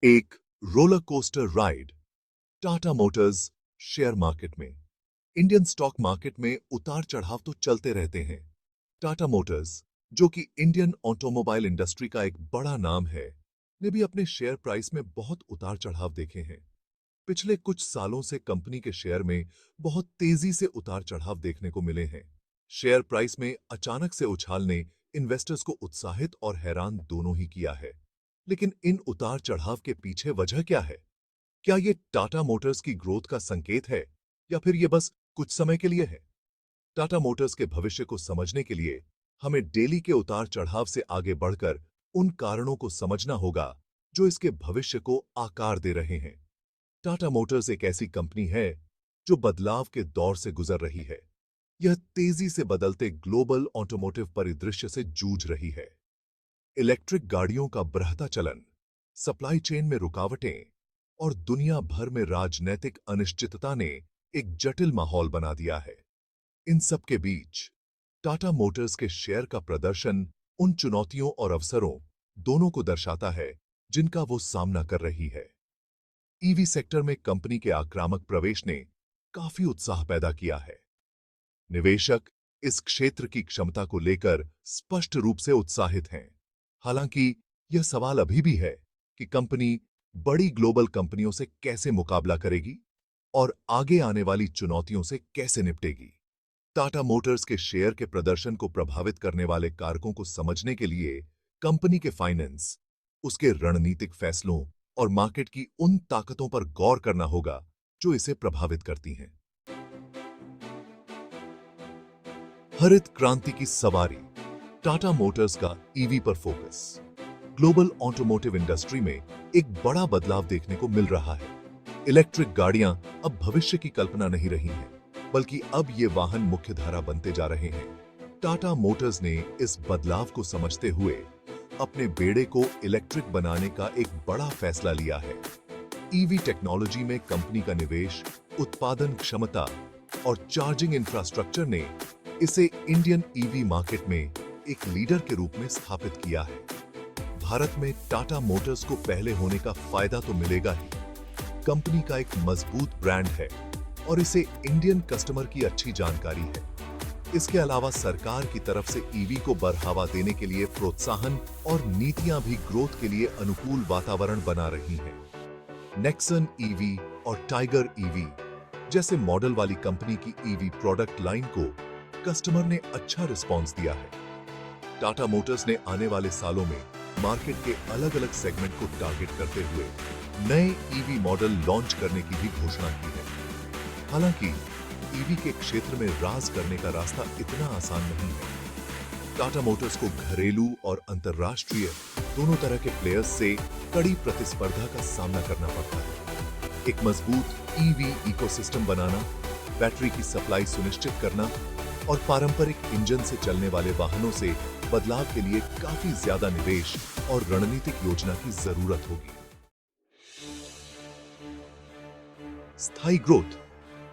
एक roller coaster ride. Tata Motors share market में। Indian stock market में उतार चढ़ाव तो चलते रहते हैं। टाटा मोटर्स, जो कि इंडियन ऑटोमोबाइल इंडस्ट्री का एक बड़ा नाम है, ने भी अपने शेयर प्राइस में बहुत उतार चढ़ाव देखे हैं। पिछले कुछ सालों से कंपनी के शेयर में बहुत तेजी से उतार चढ़ाव देखने को मिले हैं। शेयर प्राइस में अचानक से उछाल ने इन्वेस्टर्स को उत्साहित और हैरान दोनों ही किया है। लेकिन इन उतार चढ़ाव के पीछे वजह क्या है? क्या ये टाटा मोटर्स की ग्रोथ का संकेत है या फिर ये बस कुछ समय के लिए है? टाटा मोटर्स के भविष्य को समझने के लिए हमें डेली के उतार चढ़ाव से आगे बढ़कर उन कारणों को समझना होगा जो इसके भविष्य को आकार दे रहे हैं। टाटा मोटर्स एक ऐसी कंपनी है जो बदलाव के दौर से गुजर रही है। यह तेजी से बदलते ग्लोबल ऑटोमोटिव परिदृश्य से जूझ रही है। इलेक्ट्रिक गाड़ियों का बढ़ता चलन, सप्लाई चेन में रुकावटें और दुनिया भर में राजनैतिक अनिश्चितता ने एक जटिल माहौल बना दिया है। इन सब के बीच टाटा मोटर्स के शेयर का प्रदर्शन उन चुनौतियों और अवसरों दोनों को दर्शाता है जिनका वो सामना कर रही है। ईवी सेक्टर में कंपनी के आक्रामक प्रवेश ने काफी उत्साह पैदा किया है। निवेशक इस क्षेत्र की क्षमता को लेकर स्पष्ट रूप से उत्साहित हैं। हालांकि यह सवाल अभी भी है कि कंपनी बड़ी ग्लोबल कंपनियों से कैसे मुकाबला करेगी और आगे आने वाली चुनौतियों से कैसे निपटेगी। टाटा मोटर्स के शेयर के प्रदर्शन को प्रभावित करने वाले कारकों को समझने के लिए कंपनी के फाइनेंस, उसके रणनीतिक फैसलों और मार्केट की उन ताकतों पर गौर करना होगा जो इसे प्रभावित करती हैं। हरित क्रांति की सवारी, टाटा मोटर्स का ईवी पर फोकस। ग्लोबल ऑटोमोटिव इंडस्ट्री में एक बड़ा बदलाव देखने को मिल रहा है। इलेक्ट्रिक गाड़ियां अब भविष्य की कल्पना नहीं रही हैं, बल्कि अब ये वाहन मुख्यधारा बनते जा रहे हैं। टाटा मोटर्स ने इस बदलाव को समझते हुए अपने बेड़े को इलेक्ट्रिक बनाने का एक बड़ा फैसला लिया है। ईवी टेक्नोलॉजी में कंपनी का निवेश, उत्पादन क्षमता और चार्जिंग इंफ्रास्ट्रक्चर ने इसे इंडियन ईवी मार्केट में एक लीडर के रूप में स्थापित किया है। भारत में टाटा मोटर्स को पहले होने का फायदा तो मिलेगा ही। कंपनी का एक मजबूत ब्रांड है और इसे इंडियन कस्टमर की अच्छी जानकारी है। इसके अलावा सरकार की तरफ से ईवी को बढ़ावा देने के लिए प्रोत्साहन और नीतियां भी ग्रोथ के लिए अनुकूल वातावरण बना रही हैं। नेक्सन ईवी और टाइगर ईवी जैसे मॉडल वाली कंपनी की ईवी प्रोडक्ट लाइन को कस्टमर ने अच्छा रिस्पॉन्स दिया है। टाटा मोटर्स ने आने वाले सालों में मार्केट के अलग-अलग सेगमेंट को टारगेट करते हुए नए ईवी मॉडल लॉन्च करने की भी घोषणा की है। हालांकि ईवी के क्षेत्र में राज करने का रास्ता इतना आसान नहीं है। टाटा मोटर्स को घरेलू और अंतर्राष्ट्रीय दोनों तरह के प्लेयर्स से कड़ी प्रतिस्पर्धा का सामना करना पड़ता है। एक मजबूत ईवी इकोसिस्टम बनाना, बैटरी की सप्लाई सुनिश्चित करना और पारंपरिक इंजन से चलने वाले वाहनों से बदलाव के लिए काफी ज्यादा निवेश और रणनीतिक योजना की जरूरत होगी। स्थायी ग्रोथ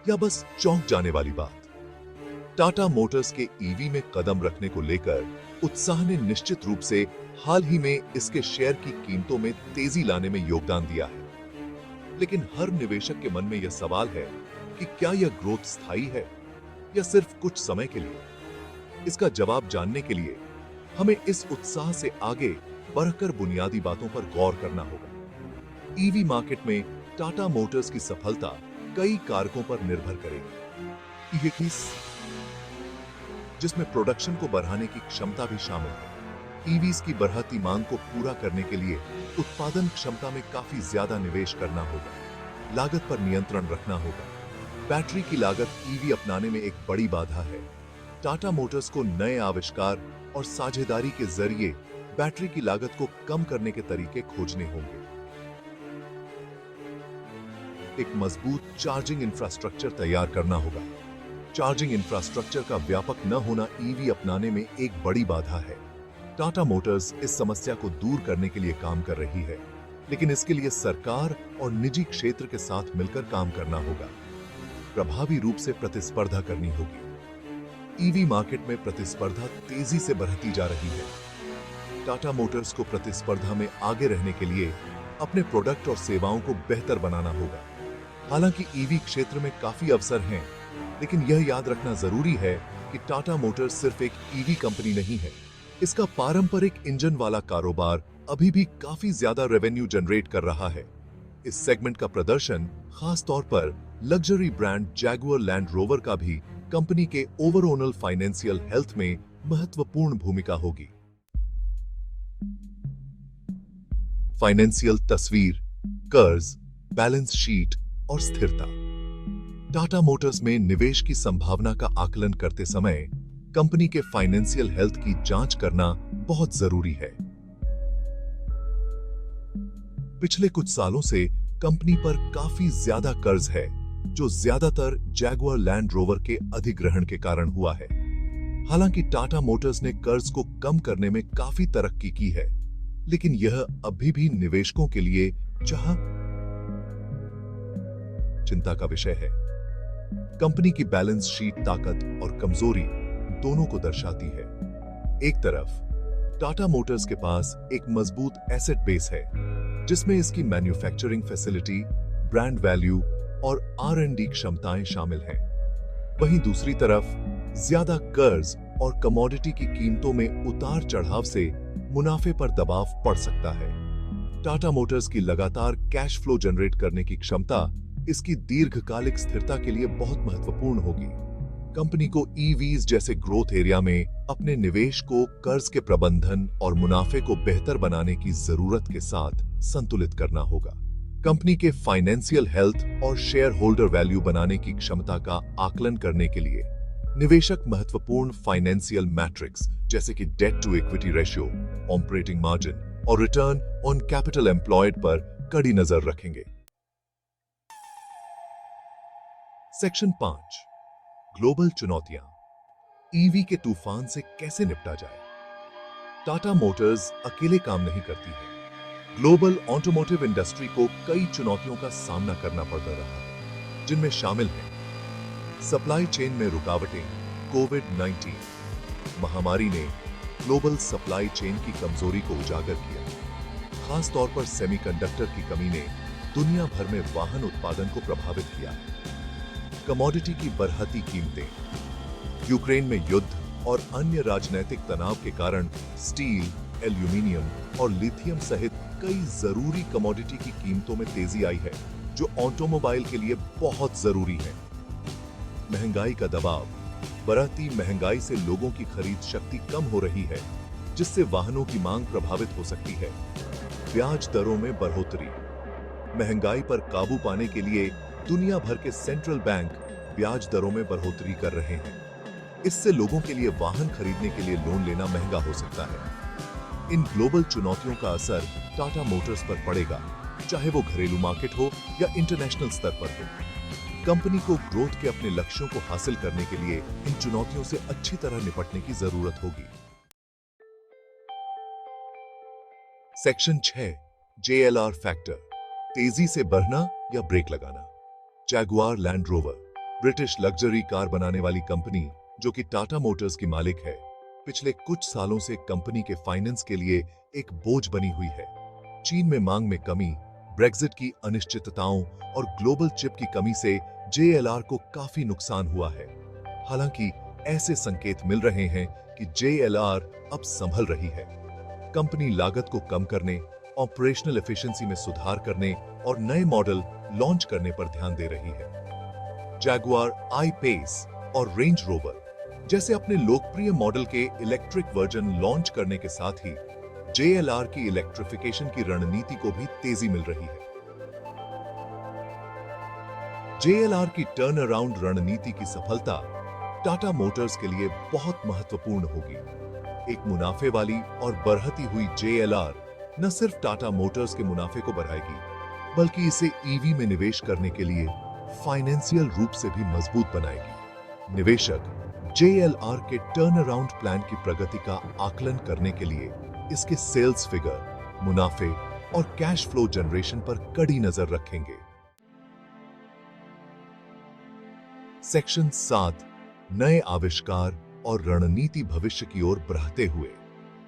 या बस चौंक जाने वाली बात? टाटा मोटर्स के ईवी में कदम रखने को लेकर उत्साह ने निश्चित रूप से हाल ही में इसके शेयर की कीमतों में तेजी लाने में योगदान दिया है। लेकिन हर निवेशक के मन में यह सवाल है कि क्या यह ग्रोथ स्थायी है या सिर्फ कुछ समय के लिए? इसका जवाब जानने के लिए हमें इस उत्साह से आगे बढ़कर बुनियादी बातों पर गौर करना होगा। ईवी मार्केट में टाटा मोटर्स की सफलता कई कारकों पर निर्भर करेगी। ये किस जिसमें प्रोडक्शन को बढ़ाने की क्षमता भी शामिल है। ईवीज की बढ़ती मांग को पूरा करने के लिए उत्पादन क्षमता में काफी ज्यादा निवेश करना होगा। लागत पर नियंत्रण रखना होगा। बैटरी की लागत ईवी अपनाने में एक बड़ी बाधा है। टाटा मोटर्स को नए आविष्कार और साझेदारी के जरिए बैटरी की लागत को कम करने के तरीके खोजने होंगे। एक मजबूत चार्जिंग इंफ्रास्ट्रक्चर तैयार करना होगा। चार्जिंग इंफ्रास्ट्रक्चर का व्यापक न होना ईवी अपनाने में एक बड़ी बाधा है। टाटा मोटर्स इस समस्या को दूर करने के लिए काम कर रही है, लेकिन इसके लिए सरकार और निजी क्षेत्र के साथ मिलकर काम करना होगा। प्रभावी रूप से प्रतिस्पर्धा करनी होगी। ईवी मार्केट में प्रतिस्पर्धा तेजी से बढ़ती जा रही है। टाटा मोटर्स को प्रतिस्पर्धा में आगे रहने के लिए अपने प्रोडक्ट और सेवाओं को बेहतर बनाना होगा। हालांकि ईवी क्षेत्र में काफी अवसर हैं, लेकिन यह याद रखना जरूरी है कि टाटा मोटर्स सिर्फ एक ईवी कंपनी नहीं है। इसका पारंपरिक इंजन वाला कारोबार अभी भी काफी ज्यादा रेवेन्यू जनरेट कर रहा है। इस सेगमेंट का प्रदर्शन खास तौर पर luxury brand Jaguar land rover का भी कंपनी के ओवरऑल फाइनेंशियल हेल्थ में महत्वपूर्ण भूमिका होगी। फाइनेंशियल तस्वीर, कर्ज, बैलेंस शीट और स्थिरता। टाटा मोटर्स में निवेश की संभावना का आकलन करते समय कंपनी के फाइनेंशियल हेल्थ की जांच करना बहुत जरूरी है। पिछले कुछ सालों से कंपनी पर काफी ज्यादा कर्ज है, जो ज्यादातर जैगुआर लैंड रोवर के अधिग्रहण के कारण हुआ है। हालांकि टाटा मोटर्स ने कर्ज को कम करने में काफी तरक्की की है, लेकिन यह अभी भी निवेशकों के लिए चिंता का विषय है। कंपनी की बैलेंस शीट ताकत और कमजोरी दोनों को दर्शाती है। एक तरफ टाटा मोटर्स के पास एक मजबूत एसेट बेस है, जिसमें इसकी मैन्युफैक्चरिंग फैसिलिटी, ब्रांड वैल्यू और R&D क्षमताएं शामिल हैं। वहीं दूसरी तरफ ज्यादा कर्ज और कमोडिटी की कीमतों में उतार चढ़ाव से मुनाफे पर दबाव पड़ सकता है। टाटा मोटर्स की लगातार कैश फ्लो जनरेट करने की क्षमता इसकी दीर्घकालिक स्थिरता के लिए बहुत महत्वपूर्ण होगी। कंपनी को ईवीज जैसे ग्रोथ एरिया में अपने निवेश को कर्ज के प्रबंधन और मुनाफे को बेहतर बनाने की जरूरत के साथ संतुलित करना होगा। कंपनी के फाइनेंशियल हेल्थ और शेयर होल्डर वैल्यू बनाने की क्षमता का आकलन करने के लिए निवेशक महत्वपूर्ण फाइनेंशियल मैट्रिक्स जैसे कि debt to equity ratio, operating margin और रिटर्न ऑन कैपिटल एम्प्लॉयड पर कड़ी नजर रखेंगे। सेक्शन 5, ग्लोबल चुनौतियां। ईवी के तूफान से कैसे निपटा जाए? टाटा मोटर्स अकेले काम नहीं करती है। ग्लोबल ऑटोमोटिव इंडस्ट्री को कई चुनौतियों का सामना करना पड़ रहा है, जिनमें शामिल हैं सप्लाई चेन में रुकावटें। कोविड-19 महामारी ने ग्लोबल सप्लाई चेन की कमजोरी को उजागर किया। खास तौर पर सेमीकंडक्टर की कमी ने दुनिया भर में वाहन उत्पादन को प्रभावित किया है। कमोडिटी की बढ़ती कीमतें, यूक्रेन में युद्ध और अन्य राजनीतिक तनाव के कारण स्टील, एल्यूमीनियम और लिथियम सहित कई जरूरी कमोडिटी की कीमतों में तेजी आई है, जो ऑटोमोबाइल के लिए बहुत जरूरी है। महंगाई का दबाव, बढ़ती महंगाई से लोगों की खरीद शक्ति कम हो रही है, जिससे वाहनों की मांग प्रभावित हो सकती है। ब्याज दरों में बढ़ोतरी, महंगाई पर काबू पाने के लिए दुनिया भर के सेंट्रल बैंक ब्याज दरों में बढ़ोतरी कर रहे हैं। इससे लोगों के लिए वाहन खरीदने के लिए लोन लेना महंगा हो सकता है। इन ग्लोबल चुनौतियों का असर टाटा मोटर्स पर पड़ेगा, चाहे वो घरेलू मार्केट हो या इंटरनेशनल स्तर पर हो। कंपनी को ग्रोथ के अपने लक्ष्यों को हासिल करने के लिए इन चुनौतियों से अच्छी तरह निपटने की जरूरत होगी। सेक्शन 6, JLR फैक्टर, तेजी से बढ़ना या ब्रेक लगाना। Jaguar land rover, British luxury car बनाने वाली कंपनी जो कि टाटा मोटर्स की मालिक है, पिछले कुछ सालों से कंपनी के फाइनेंस के लिए एक बोझ बनी हुई है। चीन में मांग में कमी, ब्रेक्जिट की अनिश्चितताओं और ग्लोबल चिप की कमी से JLR को काफी नुकसान हुआ है। हालांकि ऐसे संकेत मिल रहे हैं कि JLR अब संभल रही है। कंपनी लागत को कम करने, ऑपरेशनल एफिशिएंसी में सुधार करने और नए मॉडल लॉन्च करने पर ध्यान दे रही है। जैगुआर I-PACE और रेंज रोवर जैसे अपने लोकप्रिय मॉडल के इलेक्ट्रिक वर्जन लॉन्च करने के साथ ही JLR की इलेक्ट्रिफिकेशन की रणनीति को भी तेजी मिल रही है। JLR की टर्न अराउंड रणनीति की सफलता टाटा मोटर्स के लिए बहुत महत्वपूर्ण होगी। एक मुनाफे वाली और बढ़ती हुई JLR न सिर्फ टाटा मोटर्स के मुनाफे को बढ़ाएगी, बल्कि इसे ईवी में निवेश करने के लिए फाइनेंशियल रूप से भी मजबूत बनाएगी। निवेशक JLR के टर्न अराउंड प्लान की प्रगति का आकलन करने के लिए इसके सेल्स फिगर, मुनाफे और कैश फ्लो जनरेशन पर कड़ी नजर रखेंगे। सेक्शन 7, नए आविष्कार और रणनीति। भविष्य की ओर बढ़ते हुए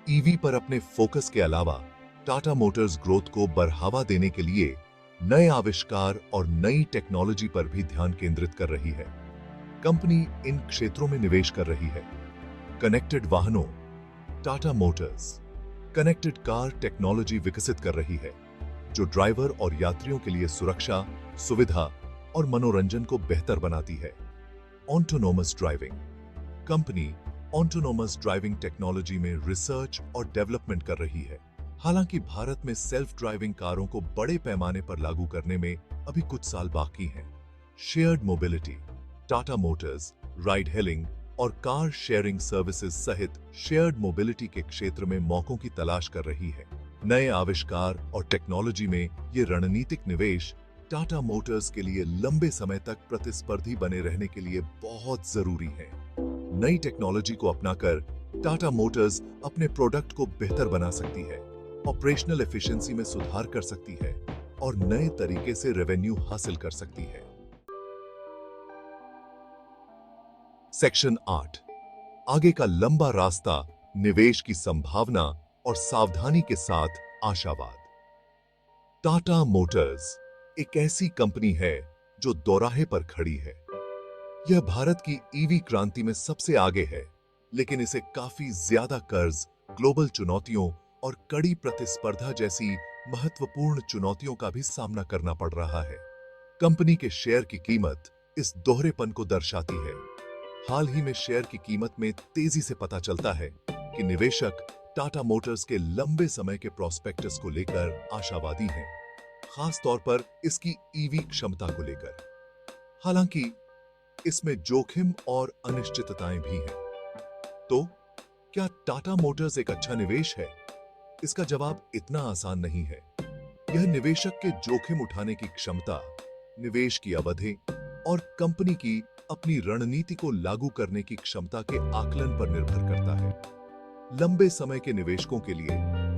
ईवी पर अपने फोकस के अलावा टाटा मोटर्स ग्रोथ को बढ़ावा देने के लिए नए आविष्कार और नई टेक्नोलॉजी पर भी ध्यान केंद्रित कर रही है। कंपनी इन क्षेत्रों में निवेश कर रही है। कनेक्टेड वाहनों, Tata Motors connected car technology विकसित कर रही है, जो ड्राइवर और यात्रियों के लिए सुरक्षा, सुविधा और मनोरंजन को बेहतर बनाती है। Autonomous driving company autonomous driving technology में रिसर्च और डेवलपमेंट कर रही है। हालांकि भारत में सेल्फ ड्राइविंग कारों को बड़े पैमाने पर लागू करने में अभी कुछ साल बाकी हैं। Shared mobility Tata Motors ride hailing और कार शेयरिंग सर्विसेज सहित शेयर्ड मोबिलिटी के क्षेत्र में मौकों की तलाश कर रही है। नए आविष्कार और टेक्नोलॉजी में ये रणनीतिक निवेश टाटा मोटर्स के लिए लंबे समय तक प्रतिस्पर्धी बने रहने के लिए बहुत जरूरी है। नई टेक्नोलॉजी को अपनाकर टाटा मोटर्स अपने प्रोडक्ट को बेहतर बना सकती है, ऑपरेशनल एफिशिएंसी में सुधार कर सकती है और नए तरीके से रेवेन्यू हासिल कर सकती है। सेक्शन 8 आगे का लंबा रास्ता, निवेश की संभावना और सावधानी के साथ आशावाद। टाटा मोटर्स एक ऐसी कंपनी है जो दोराहे पर खड़ी है। यह भारत की ईवी क्रांति में सबसे आगे है, लेकिन इसे काफी ज्यादा कर्ज, ग्लोबल चुनौतियों और कड़ी प्रतिस्पर्धा जैसी महत्वपूर्ण चुनौतियों का भी सामना करना पड़ रहा है। कंपनी के शेयर की कीमत इस दोहरेपन को दर्शाती है। हाल ही में शेयर की कीमत में तेजी से पता चलता है कि निवेशक टाटा मोटर्स के लंबे समय के प्रोस्पेक्टस को लेकर आशावादी हैं, खास तौर पर इसकी ईवी क्षमता को लेकर। हालांकि इसमें जोखिम और अनिश्चितताएं भी हैं। तो क्या टाटा मोटर्स एक अच्छा निवेश है? इसका जवाब इतना आसान नहीं है। यह निवेशक के जोखिम उठाने की क्षमता, निवेश की अवधि और कंपनी की अपनी रणनीति को लागू करने की क्षमता के आकलन पर निर्भर करता है। लंबे समय के निवेशकों के लिए,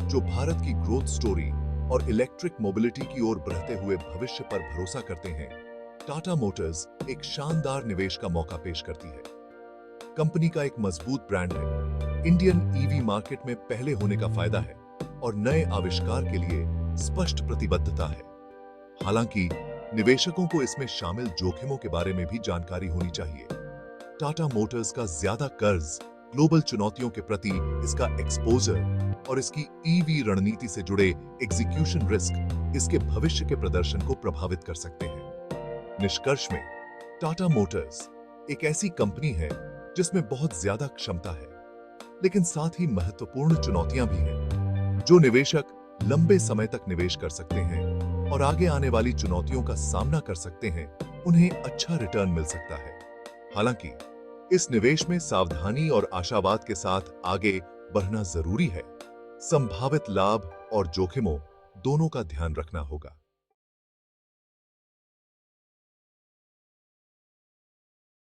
जो भारत की ग्रोथ स्टोरी और इलेक्ट्रिक मोबिलिटी की ओर बढ़ते हुए भविष्य पर भरोसा करते हैं, टाटा मोटर्स एक शानदार निवेश का मौका पेश करती है। कंपनी का एक मजबूत ब्रांड है, इंडियन ईवी मार्केट में पहले होने का फायदा है और नए आविष्कार के लिए स्पष्ट प्रतिबद्धता है। हालांकि निवेशकों को इसमें शामिल जोखिमों के बारे में भी जानकारी होनी चाहिए। टाटा मोटर्स का ज्यादा कर्ज, ग्लोबल चुनौतियों के प्रति इसका एक्सपोजर और इसकी ईवी रणनीति से जुड़े एग्जीक्यूशन रिस्क इसके भविष्य के प्रदर्शन को प्रभावित कर सकते हैं। निष्कर्ष में, टाटा मोटर्स एक ऐसी कंपनी है जिसमें बहुत ज्यादा क्षमता है, लेकिन साथ ही महत्वपूर्ण चुनौतियां भी हैं। जो निवेशक लंबे समय तक निवेश कर सकते हैं और आगे आने वाली चुनौतियों का सामना कर सकते हैं, उन्हें अच्छा रिटर्न मिल सकता है। हालांकि इस निवेश में सावधानी और आशावाद के साथ आगे बढ़ना जरूरी है। संभावित लाभ और जोखिमों दोनों का ध्यान रखना होगा।